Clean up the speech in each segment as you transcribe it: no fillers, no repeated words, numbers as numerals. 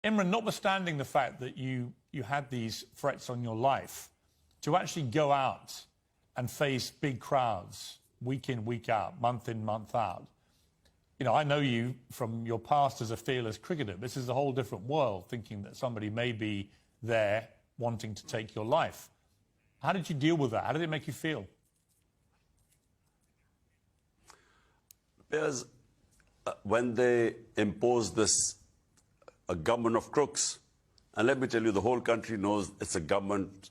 Imran, notwithstanding the fact that you had these threats on your life, to actually go out and face big crowds week in, week out, month in, month out. You know, I know you from your past as a fearless cricketer. This is a whole different world, thinking that somebody may be there wanting to take your life. How did you deal with that? How did it make you feel? Peirs, when they imposed this a government of crooks, and let me tell you, the whole country knows it's a government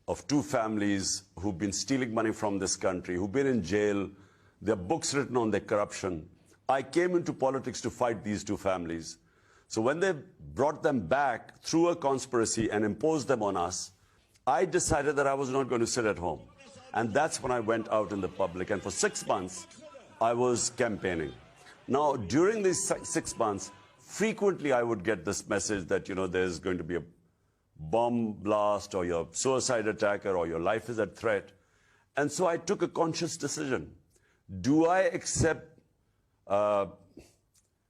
of two families who've been stealing money from this country, who've been in jail, their books written on their corruption. I came into politics to fight these two families. So when they brought them back through a conspiracy and imposed them on us, I decided that I was not going to sit at home. And that's when I went out in the public. And for 6 months, I was campaigning. Now, during these 6 months, frequently I would get this message that, you know, there's going to be a bomb blast or your suicide attacker or your life is at threat. And so I took a conscious decision. Do I accept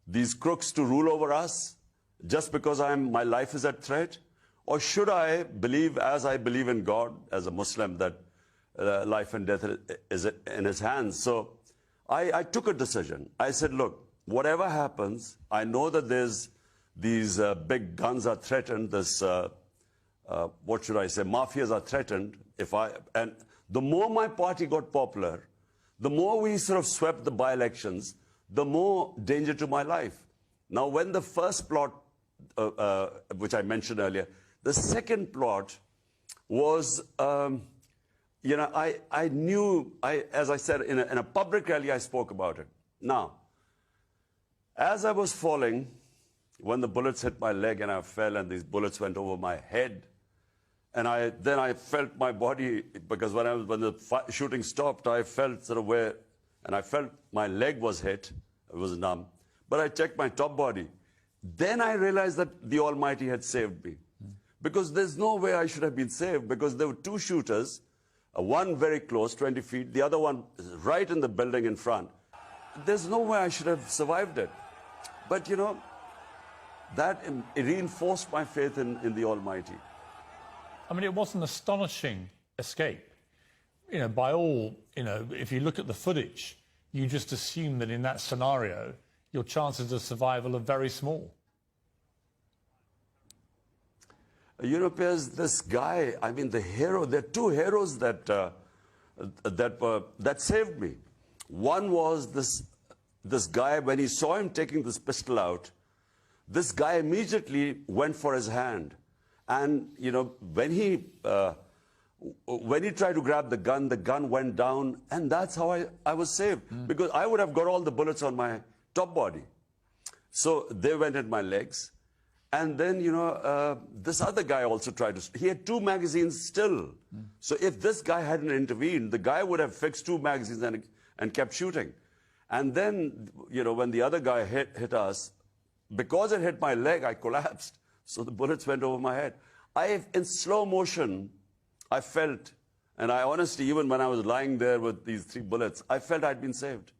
these crooks to rule over us just because my life is at threat? Or should I believe, as I believe in God, as a Muslim, that life and death is in His hands? So I took a decision. I said, look, whatever happens, I know that there's these big guns are threatened, this, what should I say, mafias are threatened. And the more my party got popular, the more we sort of swept the by-elections, the more danger to my life. Now, when the first plot, which I mentioned earlier, the second plot was, you know, I knew, as I said, in a public rally, I spoke about it. Now, as I was falling, when the bullets hit my leg and I fell and these bullets went over my head, and then I felt my body, because when the shooting stopped, I felt sort of where, and I felt my leg was hit, it was numb, but I checked my top body. Then I realized that the Almighty had saved me. Because there's no way I should have been saved, because there were two shooters, one very close, 20 feet, the other one right in the building in front. There's no way I should have survived it. But, you know, that it reinforced my faith in the Almighty. I mean, it was an astonishing escape. You know, by all, you know, if you look at the footage, you just assume that in that scenario, your chances of survival are very small. You know, Peirs, this guy, I mean, the hero, there are two heroes that saved me. One was this guy, when he saw him taking this pistol out, this guy immediately went for his hand. And, you know, when he tried to grab the gun went down, and that's how I was saved. Because I would have got all the bullets on my top body. So they went at my legs. And then, you know, this other guy also tried to... He had 2 magazines still. So if this guy hadn't intervened, the guy would have fixed 2 magazines and kept shooting. And then, you know, when the other guy hit us, because it hit my leg, I collapsed. So the bullets went over my head. In slow motion, I felt, and I honestly, even when I was lying there with these 3 bullets, I felt I'd been saved.